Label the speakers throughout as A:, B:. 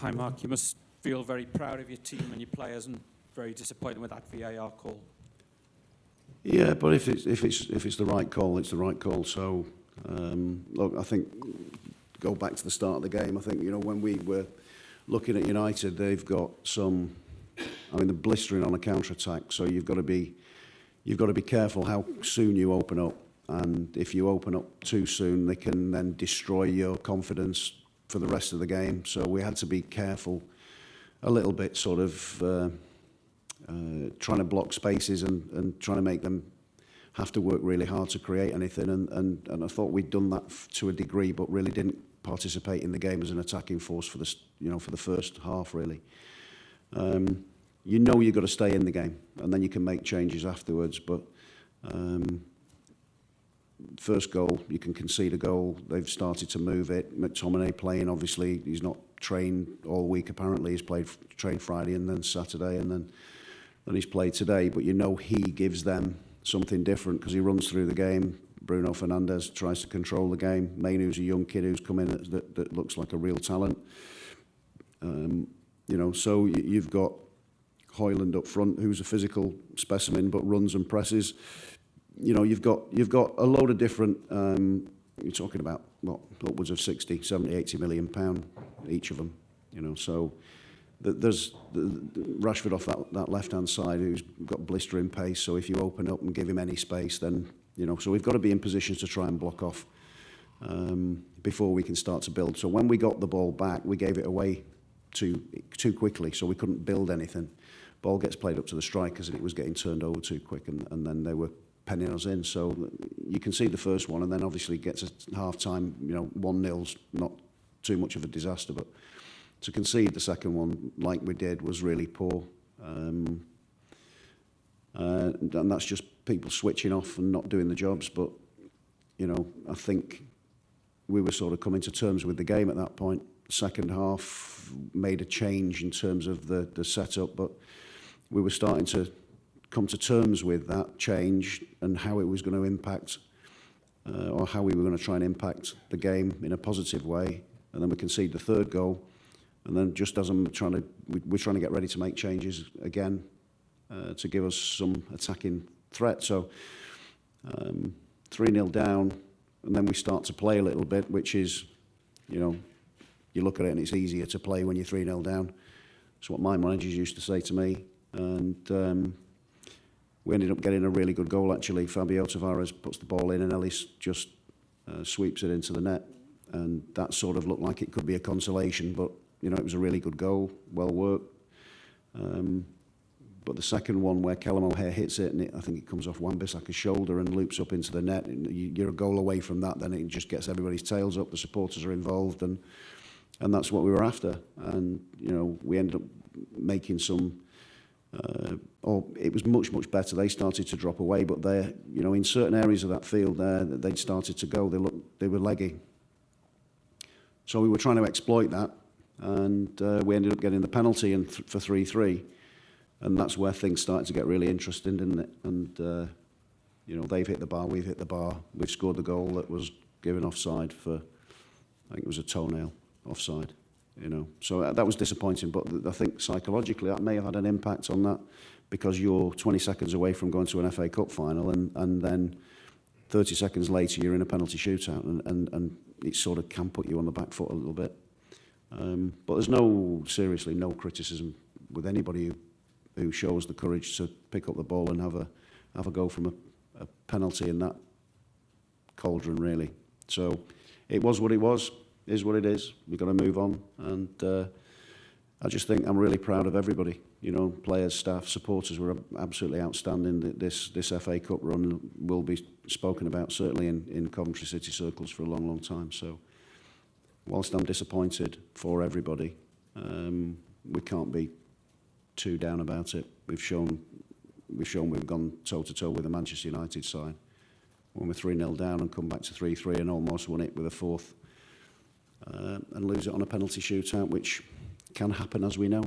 A: Hi, Mark. You must feel very proud of your team and your players, and very disappointed with that VAR call.
B: Yeah, but if it's the right call, it's the right call. So look, I think go back to the start of the game. I think when we were looking at United, they've got some. I mean, they're blistering on a counter attack. So you've got to be careful how soon you open up. And if you open up too soon, they can then destroy your confidence for the rest of the game. So we had to be careful a little bit, sort of trying to block spaces and trying to make them have to work really hard to create anything. And I thought we'd done that to a degree, but really didn't participate in the game as an attacking force for the first half, really. You've got to stay in the game, and then you can make changes afterwards. But first goal, you can concede a goal. They've started to move it. McTominay playing, obviously, he's not trained all week. Apparently, he's trained Friday and then Saturday, and then he's played today. But he gives them something different because he runs through the game. Bruno Fernandes tries to control the game. Mainoo's a young kid who's come in that looks like a real talent. So you've got Højlund up front, who's a physical specimen but runs and presses. You've got a load of different. You're talking about upwards of 60, 70, 80 million pound each of them. So there's Rashford off that left hand side who's got blistering pace. So if you open up and give him any space, then So we've got to be in positions to try and block off before we can start to build. So when we got the ball back, we gave it away too quickly, so we couldn't build anything. Ball gets played up to the strikers, and it was getting turned over too quick, and then they were penning us in. So you can see the first one, and then obviously gets a half time. 1-0's not too much of a disaster. But to concede the second one like we did was really poor. And that's just people switching off and not doing the jobs. But, you know, I think we were sort of coming to terms with the game at that point. Second half made a change in terms of the setup, but we were starting to come to terms with that change and how it was going to impact, or how we were going to try and impact the game in a positive way. And then we conceded the third goal. And then just as we're trying to get ready to make changes again to give us some attacking threat. So 3-0 down, and then we start to play a little bit, which is, you know, you look at it and it's easier to play when you're 3-0 down. That's what my managers used to say to me. And we ended up getting a really good goal, actually. Fabio Tavares puts the ball in and Ellis just sweeps it into the net. And that sort of looked like it could be a consolation, but, you know, it was a really good goal, well worked. But the second one where Callum O'Hare hits it, and I think it comes off Wan-Bissaka's shoulder and loops up into the net, and you're a goal away from that, then it just gets everybody's tails up, the supporters are involved, and that's what we were after. And, you know, we ended up making some, it was much, much better. They started to drop away, but they, you know, in certain areas of that field there, they'd started to go, they were leggy. So we were trying to exploit that, and we ended up getting the penalty for 3-3. And that's where things started to get really interesting, didn't it? And, you know, they've hit the bar, we've hit the bar. We've scored the goal that was given offside for, I think it was a toenail offside, you know. So that was disappointing, but I think psychologically that may have had an impact on that, because you're 20 seconds away from going to an FA Cup final, and then 30 seconds later you're in a penalty shootout, and it sort of can put you on the back foot a little bit. But there's seriously no criticism with anybody who shows the courage to pick up the ball and have a go from a penalty in that cauldron, really. So it was what it was, is what it is. We've got to move on, and I just think I'm really proud of everybody. You know, players, staff, supporters were absolutely outstanding. This FA Cup run will be spoken about certainly in Coventry City circles for a long, long time. So whilst I'm disappointed for everybody, we can't be too down about it. We've shown we've gone toe-to-toe with the Manchester United side when we're 3-0 down and come back to 3-3 and almost won it with a fourth, and lose it on a penalty shootout, which can happen, as we know.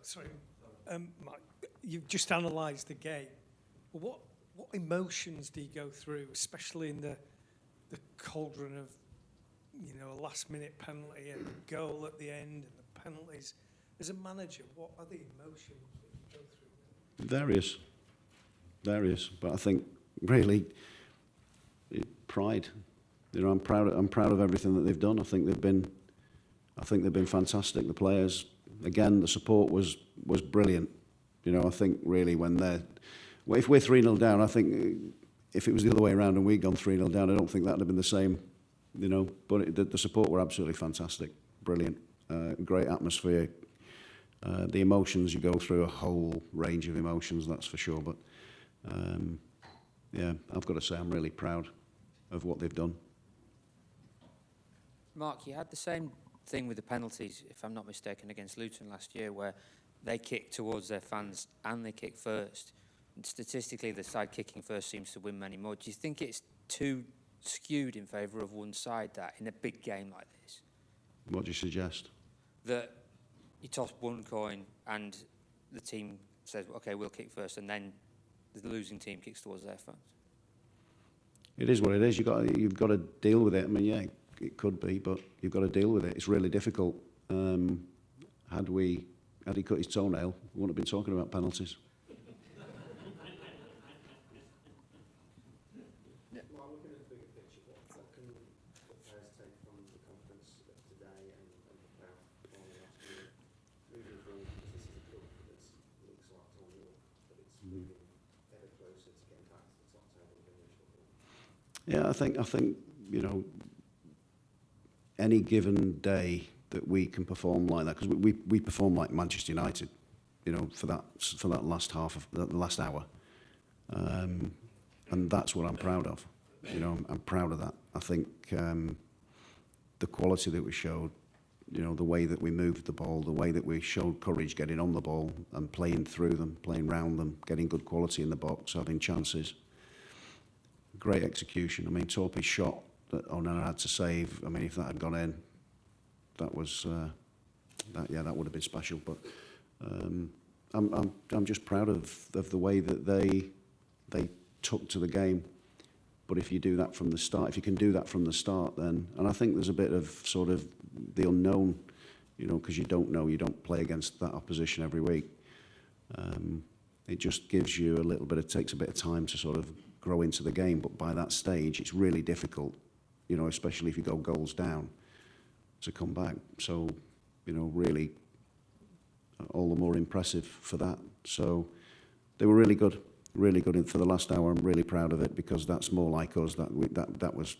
C: Sorry, Mike, you've just analysed the game. What emotions do you go through, especially in the cauldron of, you know, a last-minute penalty and a goal at the end and the penalties? As a manager, what are the emotions that you go through? Various. But I think really pride. You know, I'm proud of everything that they've done. I think they've been fantastic. The players, again, the support was brilliant. You know, I think really if we're 3-0 down, I think if it was the other way around and we'd gone 3-0 down, I don't think that would have been the same. You know, but the support were absolutely fantastic, brilliant, great atmosphere. The emotions, you go through a whole range of emotions, that's for sure. But yeah, I've got to say I'm really proud of what they've done.
D: Mark, you had the same thing with the penalties, if I'm not mistaken, against Luton last year, where they kicked towards their fans and they kicked first. And statistically, the side kicking first seems to win many more. Do you think it's too skewed in favour of one side, that in a big game like this?
B: What do you suggest?
D: That you toss one coin and the team says, OK, we'll kick first, and then the losing team kicks towards their fans.
B: It is what it is. You've got to deal with it. I mean, yeah, it could be, but you've got to deal with it. It's really difficult. Had he cut his toenail, we wouldn't have been talking about penalties.
E: Well, looking at the bigger picture, what can the players take from the conference of today and prepare for last year? Moving forward, because this is a club that looks like it's on the up, but it's moving ever closer to getting back to the top table of English football.
B: Yeah, I think you know, any given day that we can perform like that, because we perform like Manchester United, you know, for that last half of the last hour, and that's what I'm proud of. You know, I'm proud of that. I think the quality that we showed, you know, the way that we moved the ball, the way that we showed courage getting on the ball and playing through them, playing round them, getting good quality in the box, having chances. Great execution. I mean, Torpy's shot that Onana had to save, I mean, if that had gone in, that was, that would have been special. But I'm just proud of the way that they took to the game. But if you do that from the start, if you can do that from the start, then, and I think there's a bit of sort of the unknown, you know, because you don't know, you don't play against that opposition every week. It just gives you a little bit of, takes a bit of time to sort of grow into the game. But by that stage, it's really difficult, you know, especially if you go goals down, to come back. So, you know, really, all the more impressive for that. So they were really good. Really good for the last hour. I'm really proud of it because that's more like us. That was,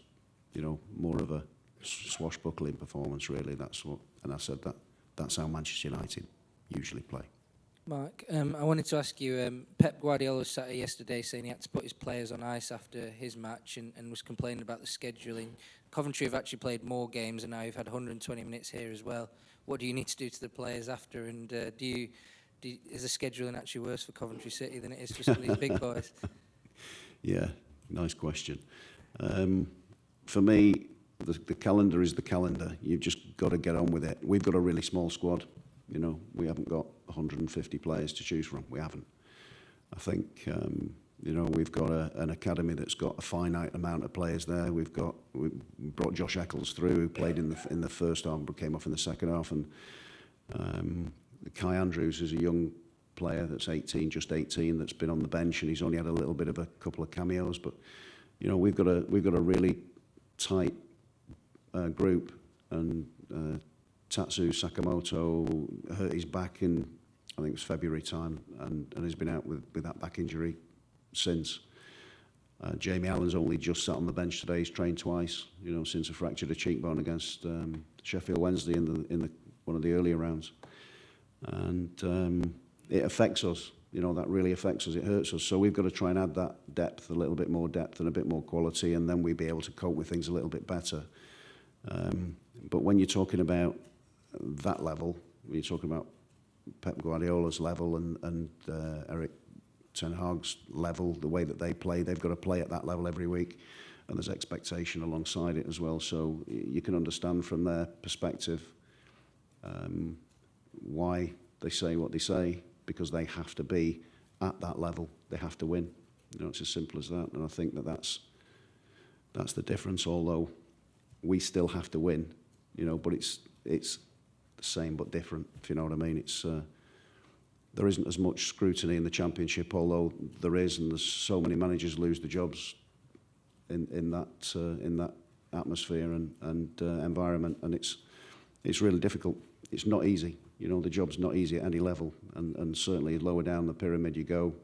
B: you know, more of a swashbuckling performance. Really, that's what. And I said that's how Manchester United usually play.
F: Mark, I wanted to ask you. Pep Guardiola was sat here yesterday saying he had to put his players on ice after his match and was complaining about the scheduling. Coventry have actually played more games and now you've had 120 minutes here as well. What do you need to do to the players after? And is the scheduling actually worse for Coventry City than it is for some of these big boys?
B: Yeah, nice question. For me, the calendar is the calendar. You've just got to get on with it. We've got a really small squad. You know, we haven't got 150 players to choose from. We haven't. I think, you know, we've got an academy that's got a finite amount of players there. We brought Josh Eccles through, who played in the first half, but came off in the second half, and Kai Andrews is a young player that's 18, just 18, that's been on the bench, and he's only had a little bit of a couple of cameos. But you know, we've got a really tight group, and Tatsu Sakamoto hurt his back in, I think it was February time, and has been out with that back injury since. Jamie Allen's only just sat on the bench today. He's trained twice, you know, since he fractured a cheekbone against Sheffield Wednesday in one of the earlier rounds. And it affects us, you know, that really affects us, it hurts us. So we've got to try and add that depth, a little bit more depth and a bit more quality, and then we'll be able to cope with things a little bit better. But when you're talking about that level, when you're talking about Pep Guardiola's level and Erik Ten Hag's level, the way that they play, they've got to play at that level every week, and there's expectation alongside it as well. So you can understand from their perspective why they say what they say, because they have to be at that level. They have to win. You know, it's as simple as that. And I think that's the difference. Although we still have to win, you know, but it's the same but different. If you know what I mean. It's there isn't as much scrutiny in the Championship, although there is, and there's so many managers lose their jobs in that atmosphere and environment, and it's really difficult. It's not easy. You know, the job's not easy at any level, and certainly lower down the pyramid you go,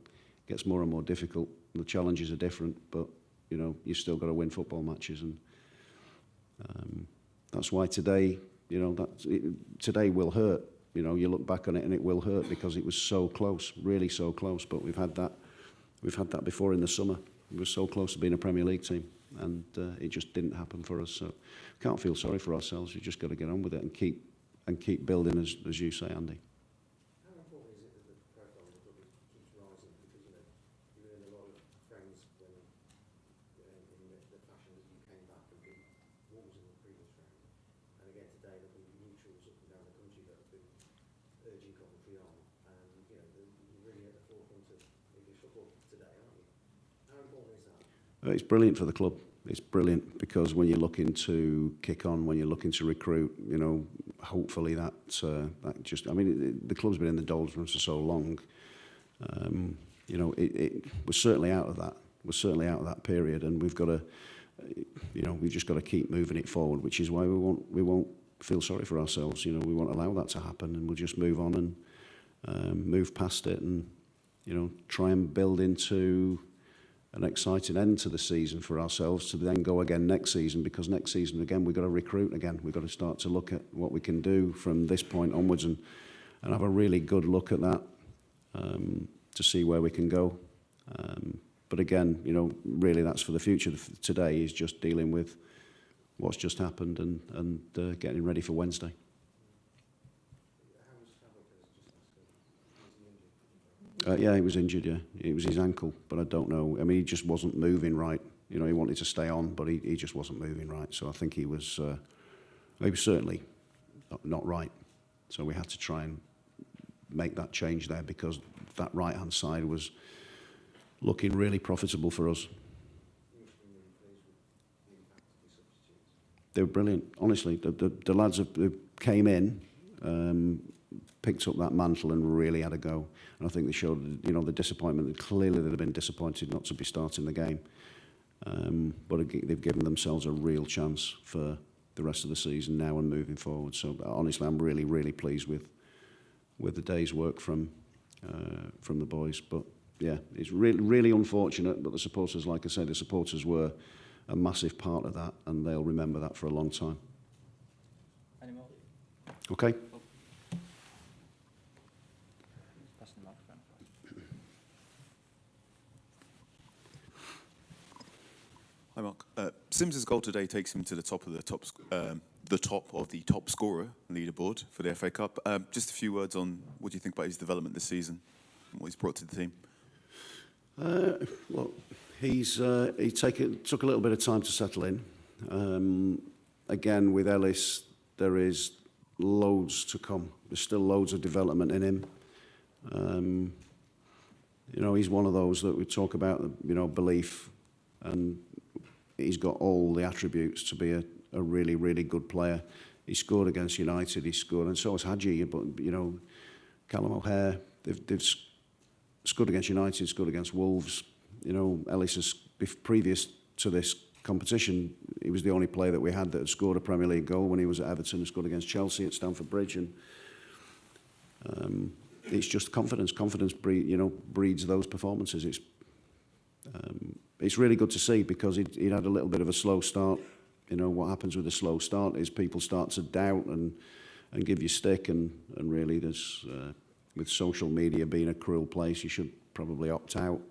B: it gets more and more difficult. The challenges are different, but, you know, you've still got to win football matches, and that's why today, you know, today will hurt. You know, you look back on it and it will hurt because it was so close, really so close. But we've had that before in the summer. We were so close to being a Premier League team, and it just didn't happen for us. So can't feel sorry for ourselves. We've just got to get on with it and keep building, as you say, Andy.
E: How important is it that the profile of the club keeps rising? Because, you know, you were in a lot of frames when, in the fashion that you came back and beat Wolves in the previous round. And again today, there'll be neutrals up and down the country that have been urging Coventry on. And, you know, you're really at the forefront of English football today, aren't you? How important is that?
B: It's brilliant for the club. It's brilliant because when you're looking to kick on, when you're looking to recruit, you know, hopefully that just, I mean, the club's been in the doldrums for so long. You know, we're certainly out of that. We're certainly out of that period, and we've got to, you know, we've just got to keep moving it forward, which is why we won't feel sorry for ourselves. You know, we won't allow that to happen, and we'll just move on and move past it, and, you know, try and build into an exciting end to the season for ourselves to then go again next season, because next season again we've got to recruit again. We've got to start to look at what we can do from this point onwards and have a really good look at that to see where we can go. But again, you know, really that's for the future. Today is just dealing with what's just happened and getting ready for Wednesday.
E: How was Fabregas just last week? Was he injured?
B: Yeah, he was injured, yeah. It was his ankle, but I don't know. I mean, he just wasn't moving right. You know, he wanted to stay on, but he just wasn't moving right. So I think he was certainly not right. So we had to try and make that change there because that right-hand side was looking really profitable for us.
E: You must have been really pleased with the impact of the substitutes.
B: They were brilliant, honestly. The lads who came in, picked up that mantle and really had a go. And I think they showed, you know, the disappointment. Clearly they'd have been disappointed not to be starting the game. But they've given themselves a real chance for the rest of the season now and moving forward. So honestly, I'm really, really pleased with the day's work from the boys. But yeah, it's really, really unfortunate. But the supporters, like I said, the supporters were a massive part of that, and they'll remember that for a long time.
D: Any more?
B: Okay.
D: Passing the microphone.
G: Hi, Mark. Sims's goal today takes him to the top of the top scorer leaderboard for the FA Cup. Just a few words on what do you think about his development this season and what he's brought to the team?
B: Well, he took a little bit of time to settle in. Again, with Ellis, there is loads to come. There's still loads of development in him. You know, he's one of those that we talk about, you know, belief, and he's got all the attributes to be a really, really good player. He scored against United, he scored, and so has Hadji, but, you know, Callum O'Hare, they've scored against United, scored against Wolves. You know, Ellis has, previous to this competition, he was the only player that we had that had scored a Premier League goal when he was at Everton and scored against Chelsea at Stamford Bridge. And it's just confidence. Confidence breeds those performances. It's really good to see because he'd had a little bit of a slow start. You know, what happens with a slow start is people start to doubt and give you stick, and really there's with social media being a cruel place, you should probably opt out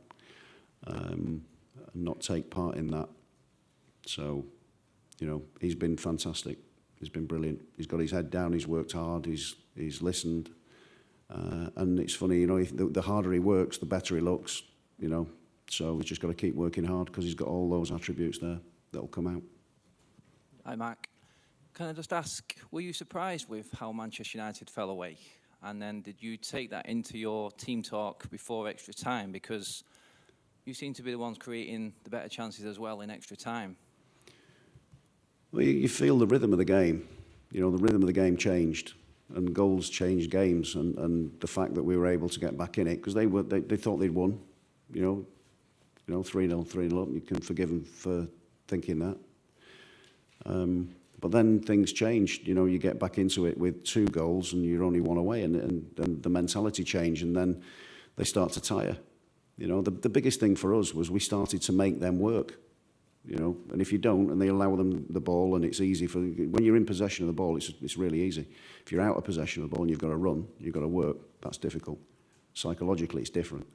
B: and not take part in that. So, you know, he's been fantastic. He's been brilliant. He's got his head down. He's worked hard. He's listened. And it's funny, you know, the harder he works, the better he looks. You know, so he's just got to keep working hard because he's got all those attributes there that'll come out.
H: Hi, Mark. Can I just ask, were you surprised with how Manchester United fell away? And then did you take that into your team talk before extra time? Because you seem to be the ones creating the better chances as well in extra time.
B: Well, you feel the rhythm of the game. You know, the rhythm of the game changed, and goals changed games, and the fact that we were able to get back in it, because they thought they'd won. You know, 3-0, 3-0 up. You can forgive them for thinking that. But then things changed. You know, you get back into it with 2 goals and you're only 1 away, and the mentality changed, and then they start to tire. You know, the biggest thing for us was we started to make them work. You know, and if you don't, and they allow them the ball, and it's easy for when you're in possession of the ball, it's really easy. If you're out of possession of the ball and you've got to run, you've got to work. That's difficult. Psychologically, it's different.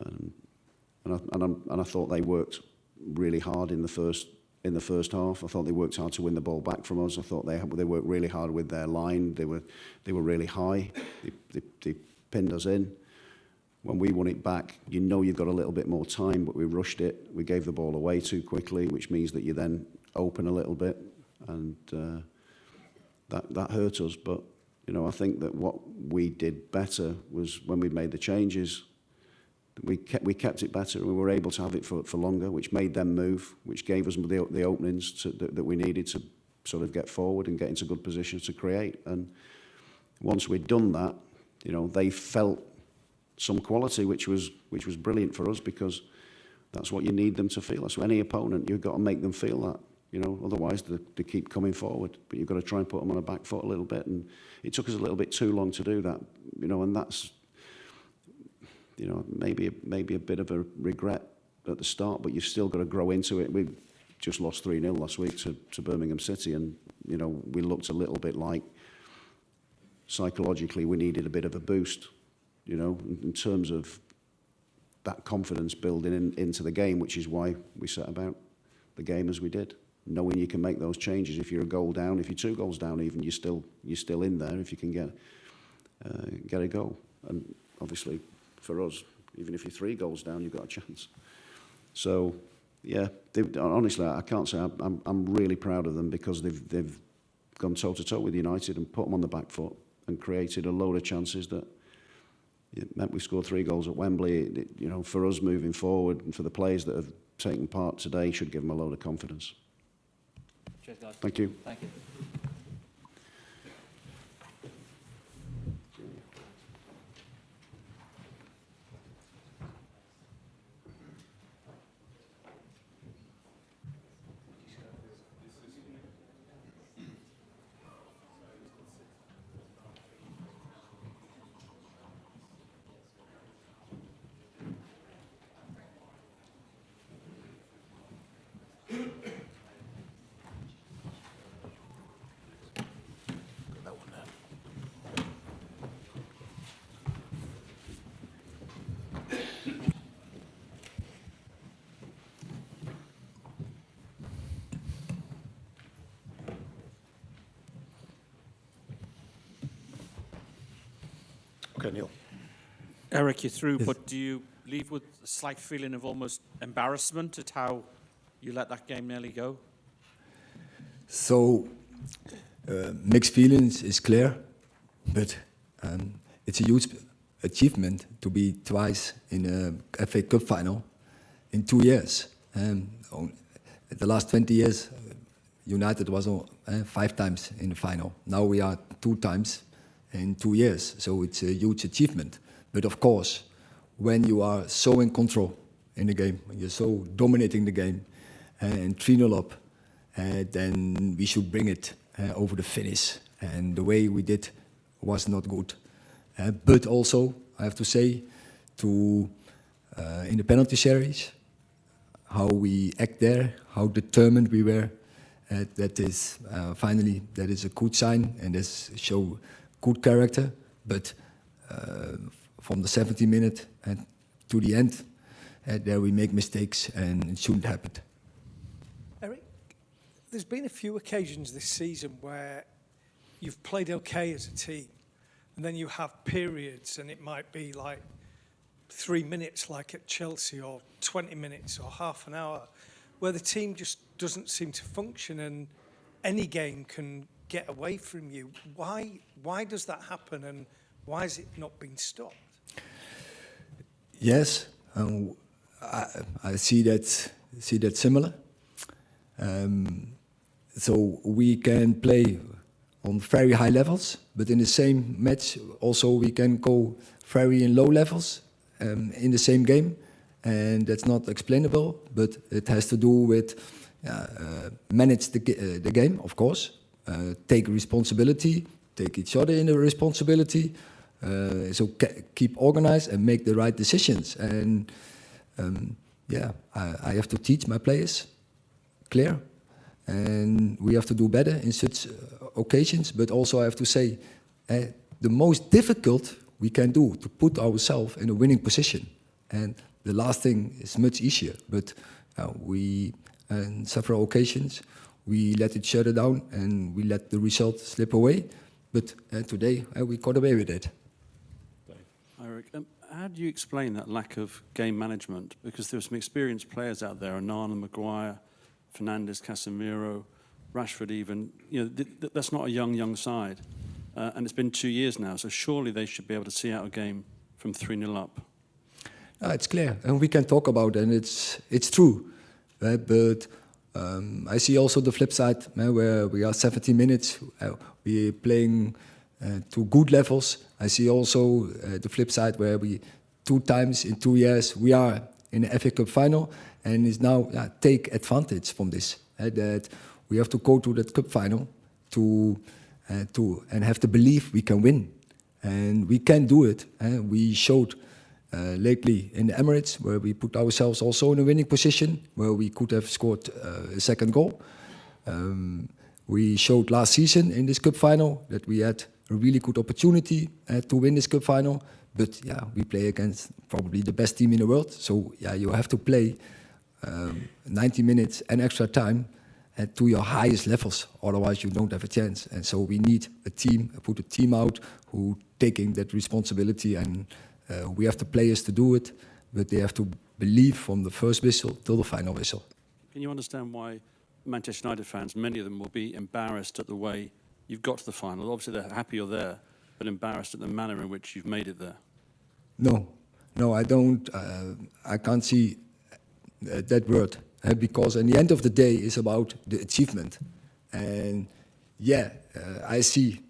B: And I thought they worked really hard in the first half. I thought they worked hard to win the ball back from us. I thought they worked really hard with their line. They were really high. They pinned us in. When we won it back, you know you've got a little bit more time, but we rushed it. We gave the ball away too quickly, which means that you then open a little bit, and that hurt us. But you know, I think that what we did better was when we made the changes. We kept it better, and we were able to have it for longer, which made them move, which gave us the openings that we needed to sort of get forward and get into good positions to create. And once we'd done that, you know, they felt some quality, which was brilliant for us, because that's what you need them to feel. So any opponent, you've got to make them feel that, you know, otherwise they keep coming forward. But you've got to try and put them on a back foot a little bit, and it took us a little bit too long to do that, you know, and that's, you know, maybe a bit of a regret at the start, but you've still got to grow into it. We just lost 3-0 last week to Birmingham City, and, you know, we looked a little bit like psychologically we needed a bit of a boost, you know, in terms of that confidence building into the game, which is why we set about the game as we did, knowing you can make those changes. If you're a goal down, if you're 2 goals down, even you're still in there if you can get a goal. And obviously for us, even if you're 3 goals down, you've got a chance. So yeah, honestly, I can't say I'm really proud of them, because they've gone toe to toe with United and put them on the back foot and created a load of chances that it meant we scored 3 goals at Wembley. You know, for us moving forward and for the players that have taken part today, should give them a load of confidence.
H: Cheers, guys.
B: Thank you.
H: Thank you.
C: Okay, Neil.
A: Erik, you're through,
I: Yes.
A: but do you leave with a slight feeling of almost embarrassment at how you let that game nearly go?
I: So, mixed feelings is clear, but it's a huge achievement to be twice in a FA Cup final in 2 years. The last 20 years, United was 5 times in the final. Now we are 2 times in 2 years, so it's a huge achievement. But of course, when you are so in control in the game, when you're so dominating the game, and 3-0 up, then we should bring it over the finish. And the way we did was not good. But also, I have to say, in the penalty series, how we act there, how determined we were, that is finally, that is a good sign, and this show good character. But from the 70 minute to the end, there we make mistakes, and it shouldn't happen.
J: Erik, there's been a few occasions this season where you've played okay as a team, and then you have periods, and it might be like 3 minutes, like at Chelsea, or 20 minutes, or half an hour, where the team just doesn't seem to function, and any game can get away from you. Why does that happen, and why has it not been stopped?
I: Yes, I see that similar. So we can play on very high levels, but in the same match also we can go very in low levels in the same game, and that's not explainable. But it has to do with manage the game, of course, take responsibility, take each other in the responsibility. So keep organized and make the right decisions. And I have to teach my players, clear. And we have to do better in such occasions. But also I have to say, the most difficult we can do to put ourselves in a winning position. And the last thing is much easier. But we, on several occasions, we let each other down and we let the result slip away. But today we got away with it.
K: Erik, how do you explain that lack of game management? Because there are some experienced players out there, Onana, Maguire, Fernandes, Casemiro, Rashford even. You know, that's not a young side. And it's been 2 years now, so surely they should be able to see out a game from 3-0 up.
I: It's clear, and we can talk about it, and it's true. But I see also the flip side, where we are 70 minutes, we're playing to good levels. I see also the flip side, where we 2 times in 2 years we are in the FA Cup final, and is now take advantage from this. That we have to go to that cup final to and have the belief we can win, and we can do it. We showed lately in the Emirates, where we put ourselves also in a winning position, where we could have scored a second goal. We showed last season in this cup final that we had a really good opportunity to win this cup final, But yeah, we play against probably the best team in the world. So yeah, you have to play 90 minutes and extra time to your highest levels. Otherwise, you don't have a chance. And so we need a team, put a team out who taking that responsibility, and we have the players to do it, but they have to believe from the first whistle till the final whistle.
K: Can you understand why Manchester United fans, many of them, will be embarrassed at the way you've got to the final? Obviously, they're happy you're there, but embarrassed at the manner in which you've made it there.
I: No, I don't. I can't see that word because in the end of the day, it's about the achievement. And yeah, I see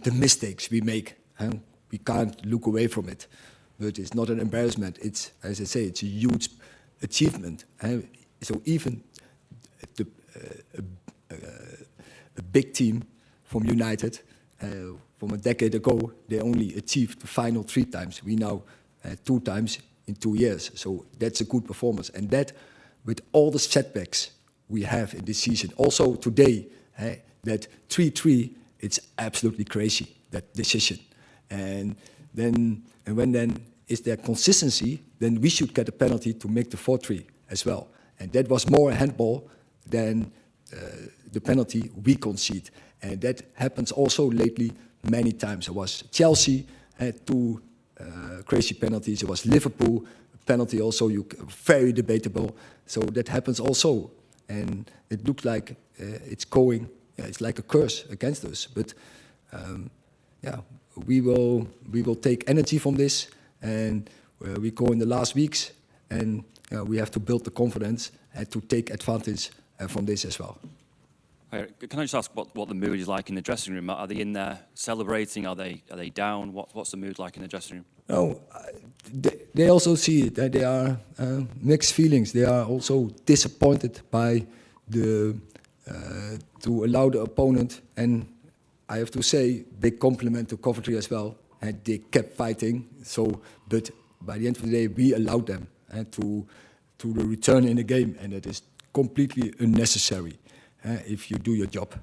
I: the mistakes we make. We can't look away from it, but it's not an embarrassment. It's, as I say, it's a huge achievement. So even a big team from United from a decade ago, they only achieved the final 3 times. We now 2 times in 2 years. So that's a good performance. And that, with all the setbacks we have in this season, also today, that 3-3, it's absolutely crazy, that decision. And when then is there consistency, then we should get a penalty to make the 4-3 as well. And that was more a handball than the penalty we concede. And that happens also lately many times. It was Chelsea had 2 crazy penalties. It was Liverpool penalty also, very debatable. So that happens also. And it looks like it's going, it's like a curse against us. But yeah, we will take energy from this, and we go in the last weeks, and we have to build the confidence and to take advantage from this as well.
L: Can I just ask what the mood is like in the dressing room? Are they in there celebrating? Are they down? What's the mood like in the dressing room?
I: No, they also see it. They are mixed feelings. They are also disappointed by to allow the opponent. And I have to say, big compliment to Coventry as well. And they kept fighting. So, but by the end of the day, we allowed them to the return in the game, and it is completely unnecessary if you do your job.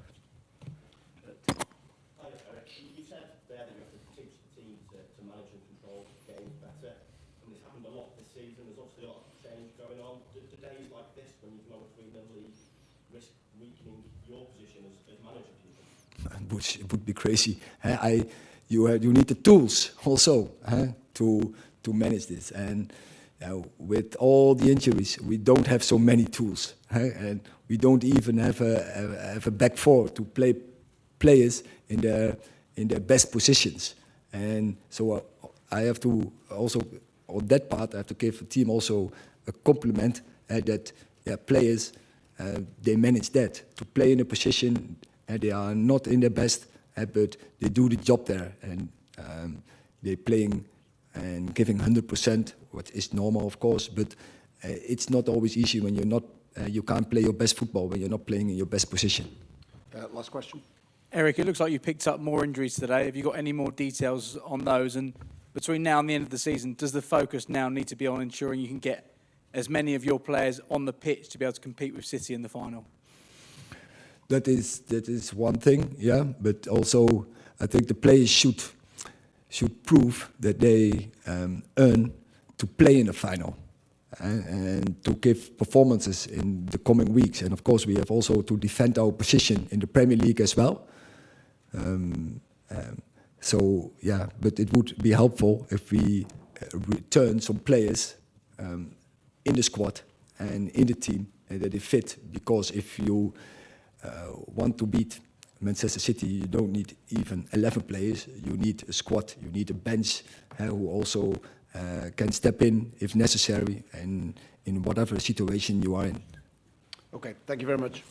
E: Hi, Erik. You said there that you have to teach the team to manage and control games better, and this happened a lot this season. There's obviously a lot of change going on. Do days like this, when you know a 3-0 lead, risk weakening your position as manager?
I: It would be crazy. You need the tools also to manage this, and with all the injuries, we don't have so many tools, and we don't even have a back four to play players in their best positions. And so I have to also, on that part, I have to give the team also a compliment that players they manage that to play in a position. They are not in their best, but they do the job there, and they're playing and giving 100%, what is normal, of course. But it's not always easy when you're not. You can't play your best football when you're not playing in your best position.
C: Last question.
M: Erik, it looks like you picked up more injuries today. Have you got any more details on those? And between now and the end of the season, does the focus now need to be on ensuring you can get as many of your players on the pitch to be able to compete with City in the final?
I: That is one thing, yeah. But also, I think the players should prove that they earn to play in the final and to give performances in the coming weeks. And of course, we have also to defend our position in the Premier League as well. So yeah, but it would be helpful if we return some players in the squad and in the team and that they fit. Because if you want to beat Manchester City, you don't need even 11 players. You need a squad. You need a bench who also can step in if necessary and in whatever situation you are in.
C: Okay, thank you very much.